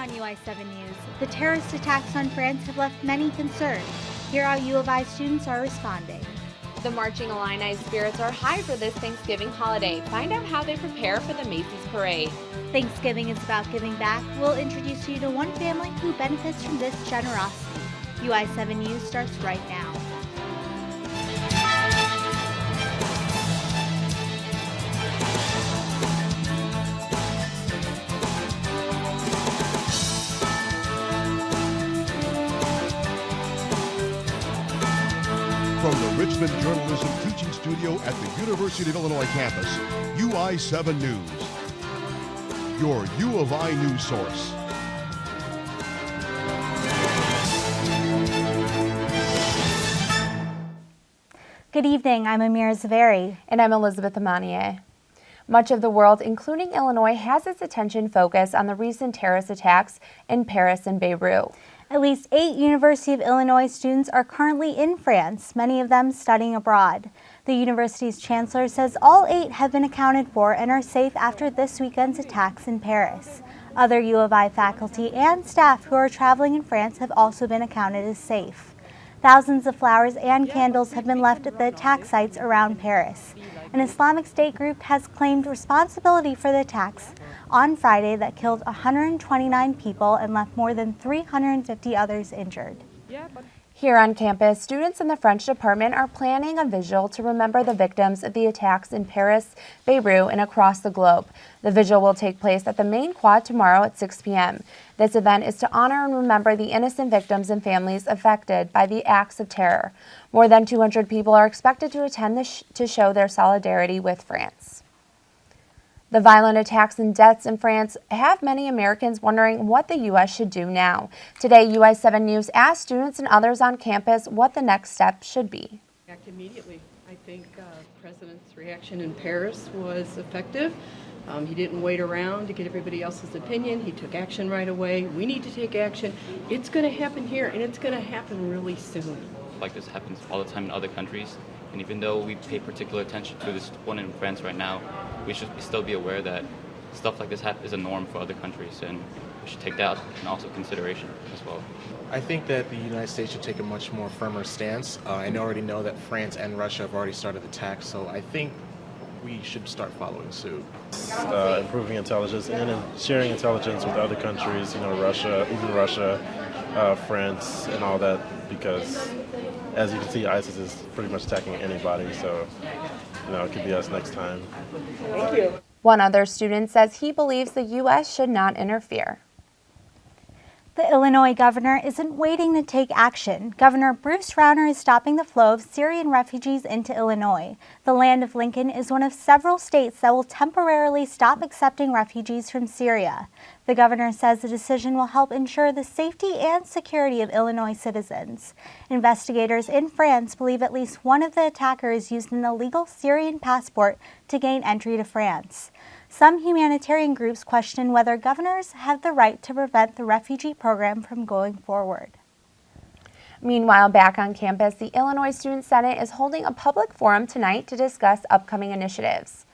on UI7 News. The terrorist attacks on France have left many concerned. Here how U of I students are responding. The Marching Illini spirits are high for this Thanksgiving holiday. Find out how they prepare for the Macy's Parade. Thanksgiving is about giving back. We'll introduce you to one family who benefits from this generosity. UI7 News starts right now. From the Richmond Journalism Teaching Studio at the University of Illinois campus, UI7 News, your U of I news source. Good evening, I'm Amira Zaveri. And I'm Elizabeth Amanier. Much of the world, including Illinois, has its attention focused on the recent terrorist attacks in Paris and Beirut. At least 8 University of Illinois students are currently in France, many of them studying abroad. The university's chancellor says all 8 have been accounted for and are safe after this weekend's attacks in Paris. Other U of I faculty and staff who are traveling in France have also been accounted as safe. Thousands of flowers and candles have been left at the attack sites around Paris. An Islamic State group has claimed responsibility for the attacks on Friday that killed 129 people and left more than 350 others injured. Here on campus, students in the French department are planning a vigil to remember the victims of the attacks in Paris, Beirut, and across the globe. The vigil will take place at the main quad tomorrow at 6 p.m. This event is to honor and remember the innocent victims and families affected by the acts of terror. More than 200 people are expected to attend to show their solidarity with France. The violent attacks and deaths in France have many Americans wondering what the U.S. should do now. Today, UI7 News asked students and others on campus what the next step should be. Act immediately. I think the President's reaction in Paris was effective. He didn't wait around to get everybody else's opinion. He took action right away. We need to take action. It's going to happen here, and it's going to happen really soon. Like this happens all the time in other countries, and even though we pay particular attention to this one in France right now, we should still be aware that stuff like this is a norm for other countries, and we should take that in also consideration as well. I think that the United States should take a much more firmer stance. I already know that France and Russia have already started attacks, so I think we should start following suit. Improving intelligence and sharing intelligence with other countries, Russia, France, and all that, because as you can see, ISIS is pretty much attacking anybody, so it could be us next time. Thank you. One other student says he believes the U.S. should not interfere. The Illinois governor isn't waiting to take action. Governor Bruce Rauner is stopping the flow of Syrian refugees into Illinois. The land of Lincoln is one of several states that will temporarily stop accepting refugees from Syria. The governor says the decision will help ensure the safety and security of Illinois citizens. Investigators in France believe at least one of the attackers used an illegal Syrian passport to gain entry to France. Some humanitarian groups question whether governors have the right to prevent the refugee program from going forward. Meanwhile, back on campus, the Illinois Student Senate is holding a public forum tonight to discuss upcoming initiatives.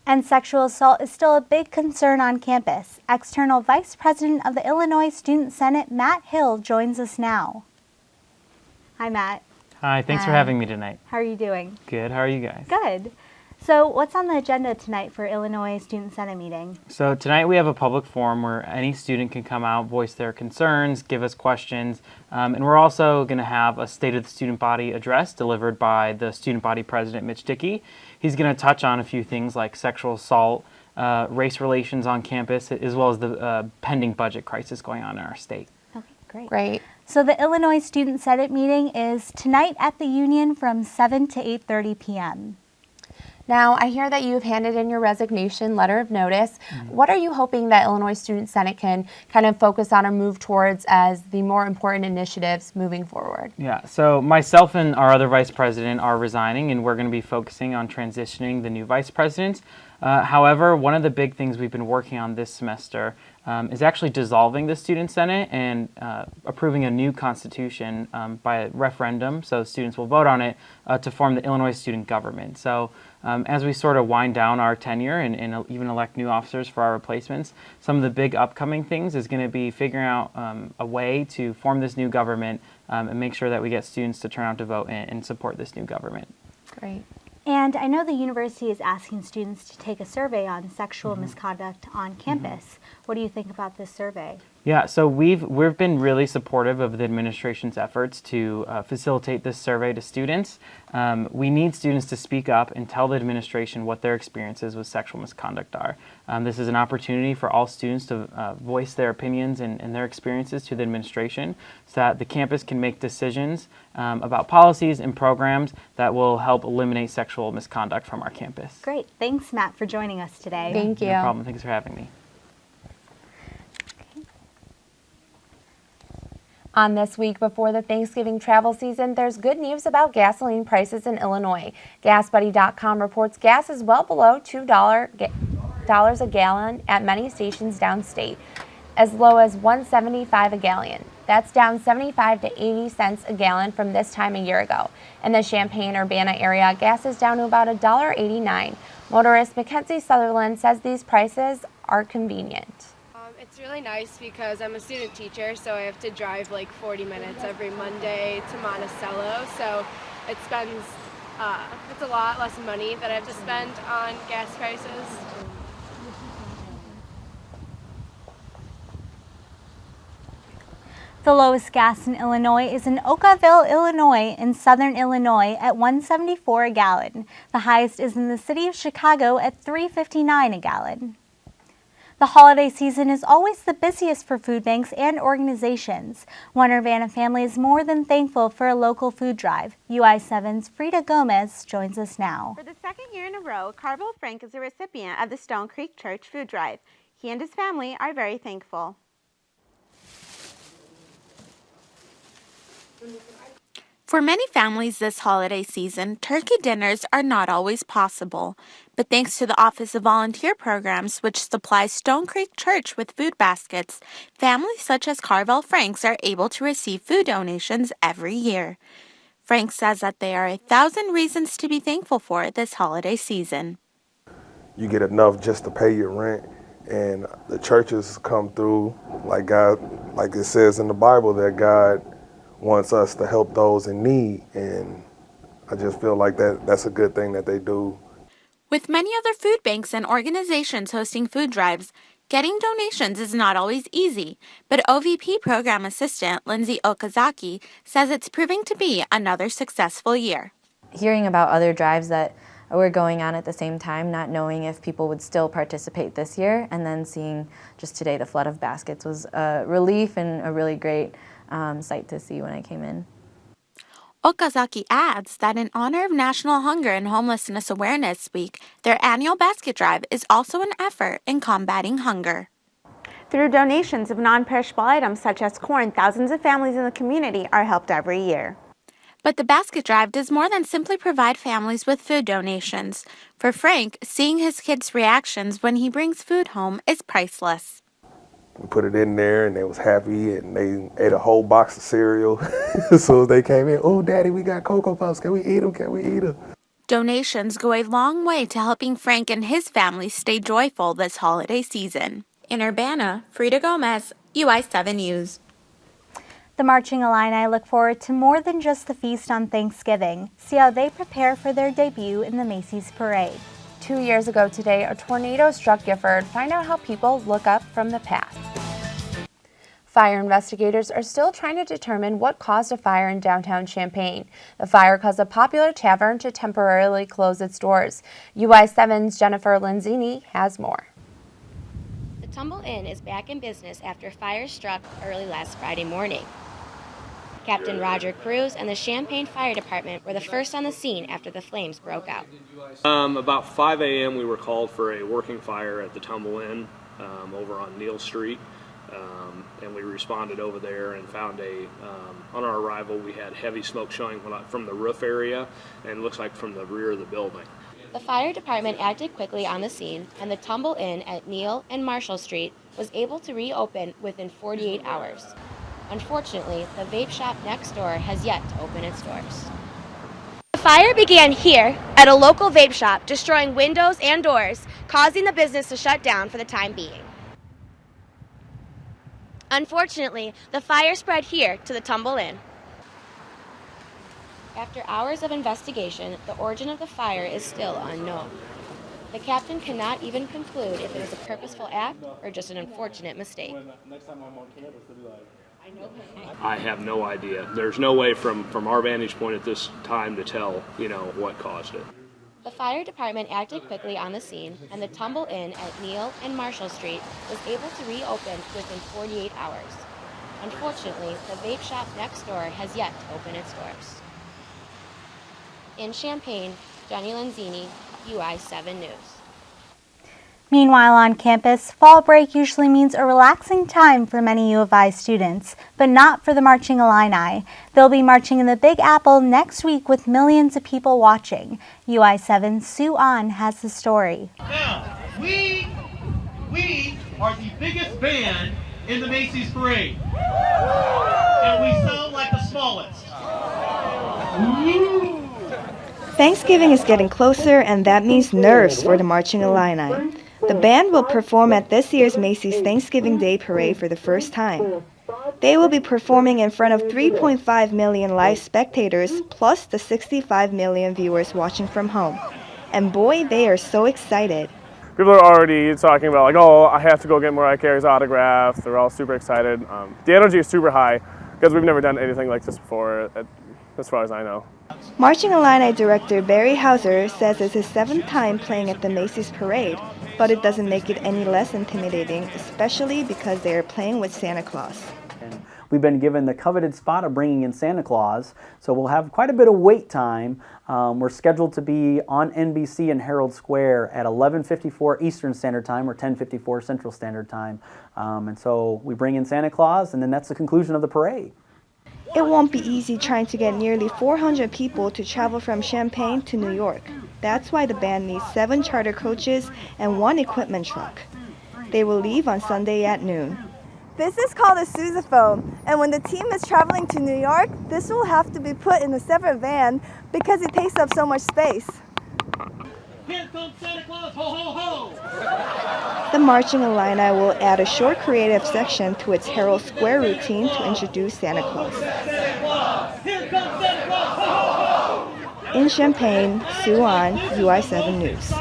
And sexual assault is still a big concern on campus. External Vice President of the Illinois Student Senate, Matt Hill, joins us now. Hi, Matt. Hi, thanks for having me tonight. How are you doing? Good, how are you guys? Good. So what's on the agenda tonight for Illinois Student Senate meeting? So tonight we have a public forum where any student can come out, voice their concerns, give us questions, and we're also going to have a State of the Student Body address delivered by the Student Body President, Mitch Dickey. He's going to touch on a few things like sexual assault, race relations on campus, as well as the pending budget crisis going on in our state. Okay, great. Great. So the Illinois Student Senate meeting is tonight at the Union from 7 to 8:30 p.m. Now, I hear that you've handed in your resignation letter of notice. What are you hoping that Illinois Student Senate can kind of focus on or move towards as the more important initiatives moving forward? Yeah, so myself and our other vice president are resigning, and we're going to be focusing on transitioning the new vice president. However, one of the big things we've been working on this semester is actually dissolving the Student Senate and approving a new constitution by a referendum, so students will vote on it, to form the Illinois student government. So as we sort of wind down our tenure and even elect new officers for our replacements, some of the big upcoming things is going to be figuring out a way to form this new government and make sure that we get students to turn out to vote and support this new government. Great. And I know the university is asking students to take a survey on sexual misconduct on campus. What do you think about this survey? Yeah, so we've been really supportive of the administration's efforts to facilitate this survey to students. We need students to speak up and tell the administration what their experiences with sexual misconduct are. This is an opportunity for all students to voice their opinions and their experiences to the administration so that the campus can make decisions about policies and programs that will help eliminate sexual misconduct from our campus. Great. Thanks, Matt, for joining us today. Thank you. No problem. Thanks for having me. On this week before the Thanksgiving travel season, there's good news about gasoline prices in Illinois. GasBuddy.com reports gas is well below $2 a gallon at many stations downstate, as low as $1.75 a gallon. That's down 75 to 80 cents a gallon from this time a year ago. In the Champaign-Urbana area, gas is down to about $1.89. Motorist Mackenzie Sutherland says these prices are convenient. It's really nice because I'm a student teacher, so I have to drive like 40 minutes every Monday to Monticello, so it's a lot less money that I have to spend on gas prices. The lowest gas in Illinois is in Oakville, Illinois, in southern Illinois at $1.74 a gallon. The highest is in the city of Chicago at $3.59 a gallon. The holiday season is always the busiest for food banks and organizations. One Urbana family is more than thankful for a local food drive. UI7's Frida Gomez joins us now. For the second year in a row, Carvel Frank is a recipient of the Stone Creek Church Food Drive. He and his family are very thankful. For many families this holiday season, turkey dinners are not always possible. But thanks to the Office of Volunteer Programs, which supplies Stone Creek Church with food baskets, families such as Carvel Franks are able to receive food donations every year. Frank says that there are 1,000 reasons to be thankful for this holiday season. You get enough just to pay your rent, and the churches come through like God, like it says in the Bible that God wants us to help those in need, and I just feel like that's a good thing that they do. With many other food banks and organizations hosting food drives, getting donations is not always easy, but OVP program assistant Lindsay Okazaki says it's proving to be another successful year. Hearing about other drives that were going on at the same time, not knowing if people would still participate this year, and then seeing just today the flood of baskets was a relief and a really great sight to see when I came in. Okazaki adds that in honor of National Hunger and Homelessness Awareness Week, their annual basket drive is also an effort in combating hunger. Through donations of non-perishable items such as corn, thousands of families in the community are helped every year. But the basket drive does more than simply provide families with food donations. For Frank, seeing his kids' reactions when he brings food home is priceless. We put it in there, and they was happy, and they ate a whole box of cereal. As soon as they came in, "Oh, Daddy, we got Cocoa Puffs. Can we eat them? Can we eat them?" Donations go a long way to helping Frank and his family stay joyful this holiday season. In Urbana, Frida Gomez, UI7 News. The Marching Illini look forward to more than just the feast on Thanksgiving. See how they prepare for their debut in the Macy's Parade. 2 years ago today, a tornado struck Gifford. Find out how people look up from the path. Fire investigators are still trying to determine what caused a fire in downtown Champaign. The fire caused a popular tavern to temporarily close its doors. UI7's Jennifer Lenzini has more. The Tumble Inn is back in business after a fire struck early last Friday morning. Captain Roger Cruz and the Champaign Fire Department were the first on the scene after the flames broke out. About 5 a.m. we were called for a working fire at the Tumble Inn over on Neal Street, and we responded over there and found on our arrival we had heavy smoke showing from the roof area and looks like from the rear of the building. The fire department acted quickly on the scene, and the Tumble Inn at Neal and Marshall Street was able to reopen within 48 hours. Unfortunately, the vape shop next door has yet to open its doors. The fire began here at a local vape shop, destroying windows and doors, causing the business to shut down for the time being. Unfortunately, the fire spread here to the Tumble Inn. After hours of investigation, the origin of the fire is still unknown. The captain cannot even conclude if it was a purposeful act or just an unfortunate mistake. I have no idea. There's no way from our vantage point at this time to tell, what caused it. The fire department acted quickly on the scene, and the Tumble Inn at Neal and Marshall Street was able to reopen within 48 hours. Unfortunately, the vape shop next door has yet to open its doors. In Champaign, Jenny Lanzini, UI7 News. Meanwhile, on campus, fall break usually means a relaxing time for many U of I students, but not for the Marching Illini. They'll be marching in the Big Apple next week with millions of people watching. UI7's Sue An has the story. Now, we are the biggest band in the Macy's Parade. And we sound like the smallest. Thanksgiving is getting closer, and that means nerves for the Marching Illini. The band will perform at this year's Macy's Thanksgiving Day Parade for the first time. They will be performing in front of 3.5 million live spectators, plus the 65 million viewers watching from home. And boy, they are so excited. People are already talking about like, oh, I have to go get Mariah Carey's autograph. They're all super excited. The energy is super high because we've never done anything like this before, as far as I know. Marching Illini director Barry Hauser says it's his 7th time playing at the Macy's Parade, but it doesn't make it any less intimidating, especially because they are playing with Santa Claus. We've been given the coveted spot of bringing in Santa Claus, so we'll have quite a bit of wait time. We're scheduled to be on NBC in Herald Square at 11:54 Eastern Standard Time or 10:54 Central Standard Time. And so we bring in Santa Claus, and then that's the conclusion of the parade. It won't be easy trying to get nearly 400 people to travel from Champaign to New York. That's why the band needs 7 charter coaches and 1 equipment truck. They will leave on Sunday at noon. This is called a sousaphone, and when the team is traveling to New York, this will have to be put in a separate van because it takes up so much space. Here comes Santa Claus, ho ho ho! The Marching Illini will add a short creative section to its Herald Square routine to introduce Santa Claus. Here comes Santa Claus, ho ho ho! In Champaign, Sue An, UI7 News.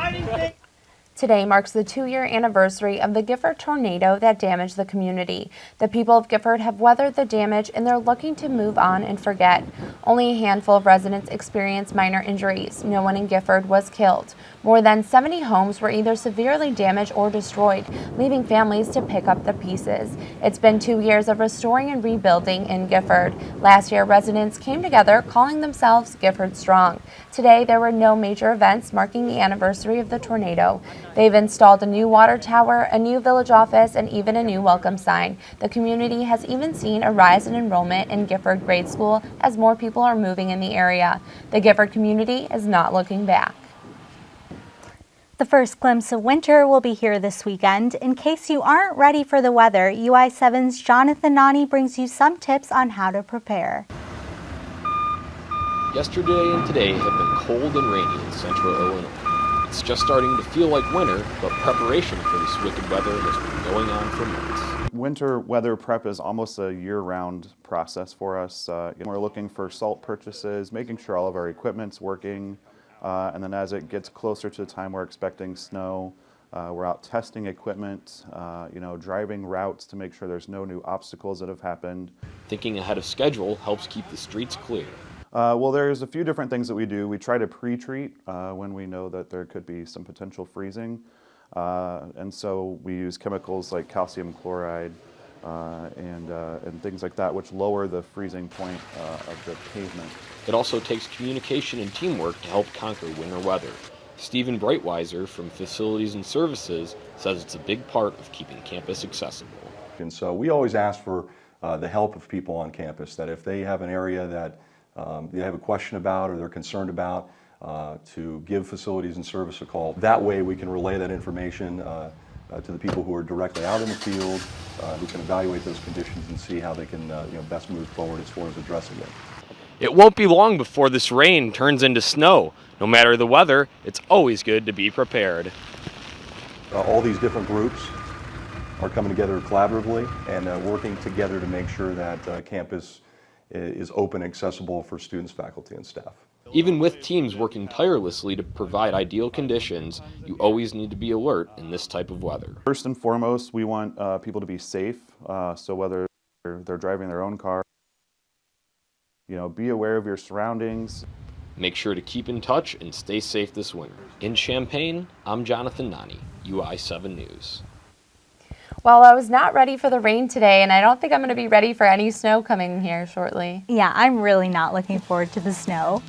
Today marks the 2-year anniversary of the Gifford tornado that damaged the community. The people of Gifford have weathered the damage and they're looking to move on and forget. Only a handful of residents experienced minor injuries. No one in Gifford was killed. More than 70 homes were either severely damaged or destroyed, leaving families to pick up the pieces. It's been 2 years of restoring and rebuilding in Gifford. Last year, residents came together calling themselves Gifford Strong. Today, there were no major events marking the anniversary of the tornado. They've installed a new water tower, a new village office, and even a new welcome sign. The community has even seen a rise in enrollment in Gifford Grade School as more people are moving in the area. The Gifford community is not looking back. The first glimpse of winter will be here this weekend. In case you aren't ready for the weather, UI7's Jonathan Nani brings you some tips on how to prepare. Yesterday and today have been cold and rainy in central Illinois. It's just starting to feel like winter, but preparation for this wicked weather has been going on for months. Winter weather prep is almost a year-round process for us. We're looking for salt purchases, making sure all of our equipment's working, and then as it gets closer to the time we're expecting snow, we're out testing equipment, driving routes to make sure there's no new obstacles that have happened. Thinking ahead of schedule helps keep the streets clear. Well, there's a few different things that we do. We try to pre-treat when we know that there could be some potential freezing. And so we use chemicals like calcium chloride and things like that, which lower the freezing point of the pavement. It also takes communication and teamwork to help conquer winter weather. Stephen Breitweiser from Facilities and Services says it's a big part of keeping campus accessible. And so we always ask for the help of people on campus, that if they have an area that they have a question about or they're concerned about, to give facilities and service a call. That way we can relay that information to the people who are directly out in the field, who can evaluate those conditions and see how they can best move forward as far as addressing it. It won't be long before this rain turns into snow. No matter the weather, it's always good to be prepared. All these different groups are coming together collaboratively and working together to make sure that campus is open and accessible for students, faculty, and staff. Even with teams working tirelessly to provide ideal conditions, you always need to be alert in this type of weather. First and foremost, we want people to be safe, so whether they're driving their own car, be aware of your surroundings. Make sure to keep in touch and stay safe this winter. In Champaign, I'm Jonathan Nani, UI7 News. Well, I was not ready for the rain today, and I don't think I'm going to be ready for any snow coming here shortly. Yeah, I'm really not looking forward to the snow.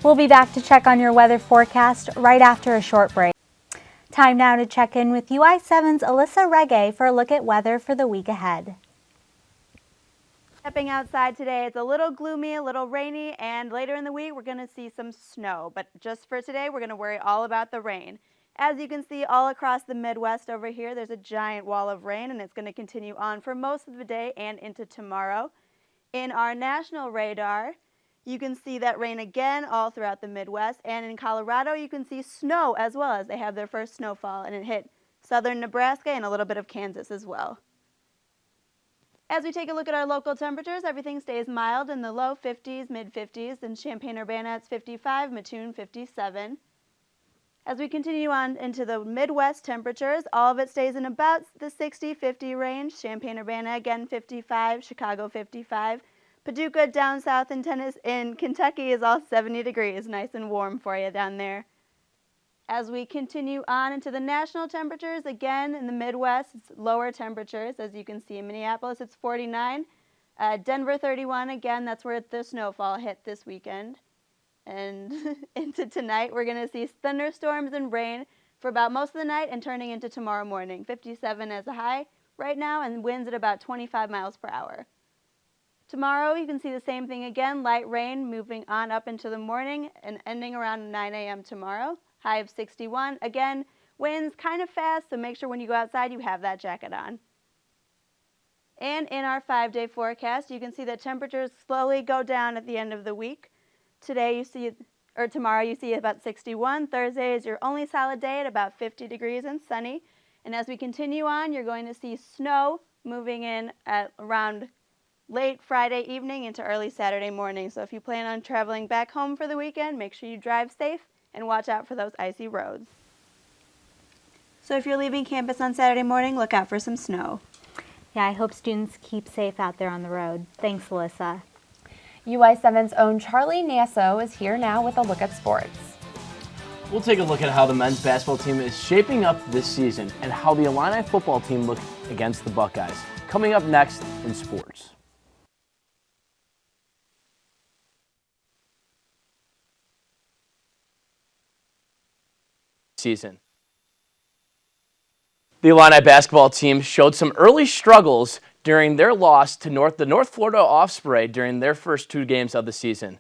We'll be back to check on your weather forecast right after a short break. Time now to check in with UI7's Alyssa Reggae for a look at weather for the week ahead. Stepping outside today, it's a little gloomy, a little rainy, and later in the week we're going to see some snow. But just for today, we're going to worry all about the rain. As you can see all across the Midwest over here, there's a giant wall of rain, and it's going to continue on for most of the day and into tomorrow. In our national radar, you can see that rain again all throughout the Midwest, and in Colorado you can see snow as well, as they have their first snowfall, and it hit southern Nebraska and a little bit of Kansas as well. As we take a look at our local temperatures, everything stays mild in the low 50s, mid 50s. In Champaign-Urbana, it's 55, Mattoon 57. As we continue on into the Midwest temperatures, all of it stays in about the 60-50 range. Champaign-Urbana again 55, Chicago 55. Paducah down south in Kentucky is all 70 degrees, nice and warm for you down there. As we continue on into the national temperatures, again in the Midwest, it's lower temperatures. As you can see in Minneapolis, it's 49. Denver 31, again, that's where the snowfall hit this weekend. And into tonight, we're going to see thunderstorms and rain for about most of the night and turning into tomorrow morning. 57 as a high right now and winds at about 25 miles per hour. Tomorrow, you can see the same thing again, light rain moving on up into the morning and ending around 9 a.m. tomorrow. High of 61. Again, winds kind of fast, so make sure when you go outside you have that jacket on. And in our 5-day forecast, you can see that temperatures slowly go down at the end of the week. Tomorrow you see about 61. Thursday is your only solid day at about 50 degrees and sunny. And as we continue on, you're going to see snow moving in at around late Friday evening into early Saturday morning. So if you plan on traveling back home for the weekend, make sure you drive safe and watch out for those icy roads. So if you're leaving campus on Saturday morning, look out for some snow. Yeah, I hope students keep safe out there on the road. Thanks, Alyssa. UI7's own Charlie Nasso is here now with a look at sports. We'll take a look at how the men's basketball team is shaping up this season and how the Illini football team looked against the Buckeyes. Coming up next in sports. Season. The Illini basketball team showed some early struggles during their loss to the North Florida Osprey during their first 2 games of the season.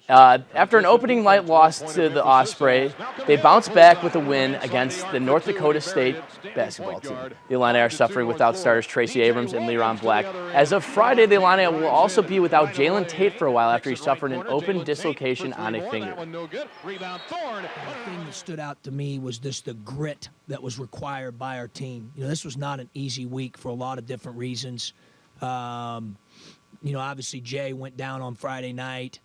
After an opening night loss to the Osprey, they bounced back with a win against the North Dakota State basketball team. The Illini are suffering without starters Tracy Abrams and Leron Black. As of Friday, the Illini will also be without Jalen Tate for a while after he suffered an open dislocation on a finger. The thing that stood out to me was just the grit that was required by our team. This was not an easy week for a lot of different reasons. Obviously Jay went down on Friday night.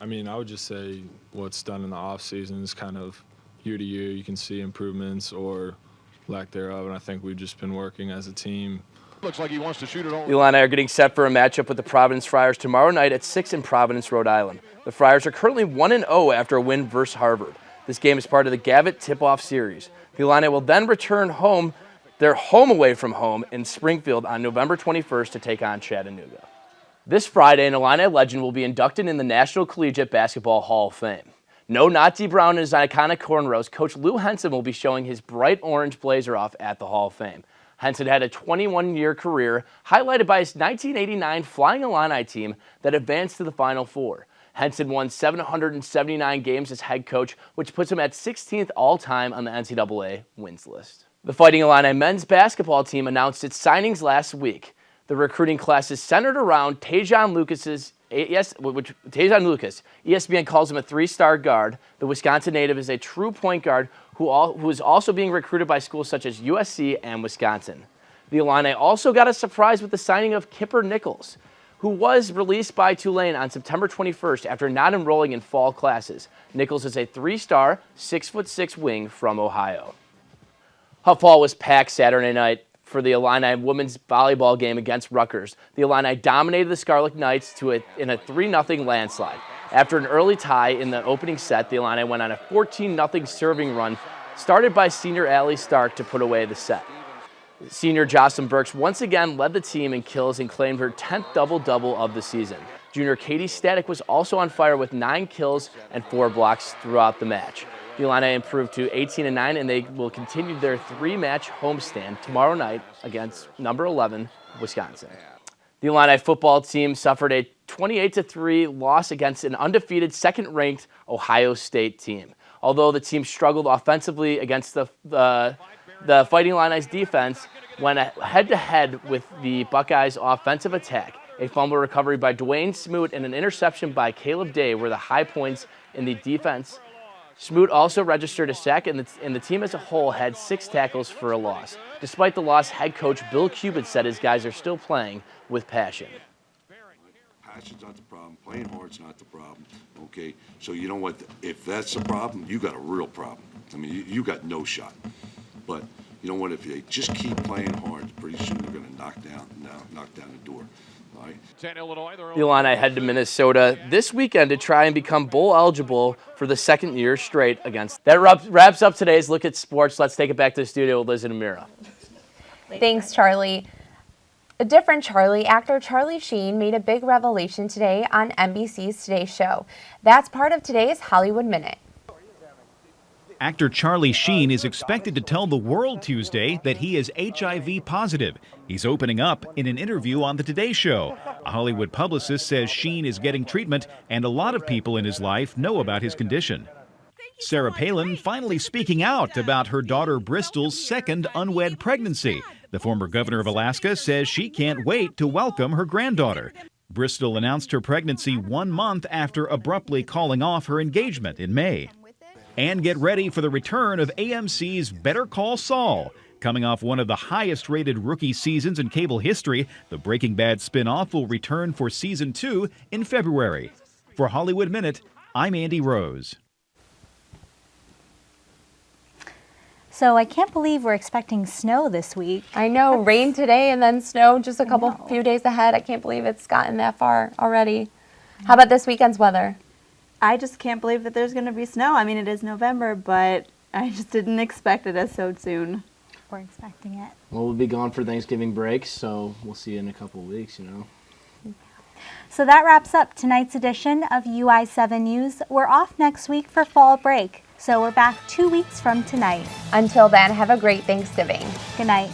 I mean, I would just say what's done in the offseason is kind of year to year. You can see improvements or lack thereof, and I think we've just been working as a team. Looks like he wants to shoot it all. The Illini are getting set for a matchup with the Providence Friars tomorrow night at 6 in Providence, Rhode Island. The Friars are currently 1-0 after a win versus Harvard. This game is part of the Gavitt Tip-Off Series. The Illini will then return home. They're home away from home in Springfield on November 21st to take on Chattanooga. This Friday, an Illini legend will be inducted in the National Collegiate Basketball Hall of Fame. No Nazi Brown and his iconic cornrows, Coach Lou Henson will be showing his bright orange blazer off at the Hall of Fame. Henson had a 21-year career highlighted by his 1989 Flying Illini team that advanced to the Final Four. Henson won 779 games as head coach, which puts him at 16th all-time on the NCAA wins list. The Fighting Illini men's basketball team announced its signings last week. The recruiting class is centered around Tajon Lucas. ESPN calls him a three-star guard. The Wisconsin native is a true point guard who is also being recruited by schools such as USC and Wisconsin. The Illini also got a surprise with the signing of Kipper Nichols, who was released by Tulane on September 21st after not enrolling in fall classes. Nichols is a three-star, 6'6" wing from Ohio. Huff Hall was packed Saturday night for the Illini women's volleyball game against Rutgers. The Illini dominated the Scarlet Knights in a 3-0 landslide. After an early tie in the opening set, the Illini went on a 14-0 serving run, started by senior Allie Stark to put away the set. Senior Jocelyn Burks once again led the team in kills and claimed her 10th double-double of the season. Junior Katie Static was also on fire with 9 kills and 4 blocks throughout the match. The Illini improved to 18-9, and they will continue their 3-match homestand tomorrow night against number 11, Wisconsin. The Illini football team suffered a 28-3 loss against an undefeated second-ranked Ohio State team. Although the team struggled offensively against the Fighting Illini's defense, went head-to-head with the Buckeyes' offensive attack. A fumble recovery by Dwayne Smoot and an interception by Caleb Day were the high points in the defense. Smoot also registered a sack, and the team as a whole had 6 tackles for a loss. Despite the loss, head coach Bill Cubit said his guys are still playing with passion. Passion's not the problem. Playing hard's not the problem. Okay, so you know what? If that's the problem, you got a real problem. I mean, you got no shot. But you know what? If you just keep playing hard, pretty soon they're going to knock down the door. All right. The Illini head to Minnesota this weekend to try and become bowl eligible for the second year straight against. That wraps up today's look at sports. Let's take it back to the studio with Liz and Amira. Thanks, Charlie. A different Charlie, actor Charlie Sheen, made a big revelation today on NBC's Today Show. That's part of today's Hollywood Minute. Actor Charlie Sheen is expected to tell the world Tuesday that he is HIV positive. He's opening up in an interview on the Today Show. A Hollywood publicist says Sheen is getting treatment, and a lot of people in his life know about his condition. Sarah Palin finally speaking out about her daughter Bristol's second unwed pregnancy. The former governor of Alaska says she can't wait to welcome her granddaughter. Bristol announced her pregnancy 1 month after abruptly calling off her engagement in May. And get ready for the return of AMC's Better Call Saul. Coming off one of the highest-rated rookie seasons in cable history, the Breaking Bad spin-off will return for Season 2 in February. For Hollywood Minute, I'm Andy Rose. So I can't believe we're expecting snow this week. I know, rain today and then snow just a few days ahead. I can't believe it's gotten that far already. How about this weekend's weather? I just can't believe that there's going to be snow. I mean, it is November, but I just didn't expect it as so soon. We're expecting it. Well, we'll be gone for Thanksgiving break, so we'll see you in a couple of weeks, So that wraps up tonight's edition of UI7 News. We're off next week for fall break, so we're back 2 weeks from tonight. Until then, have a great Thanksgiving. Good night.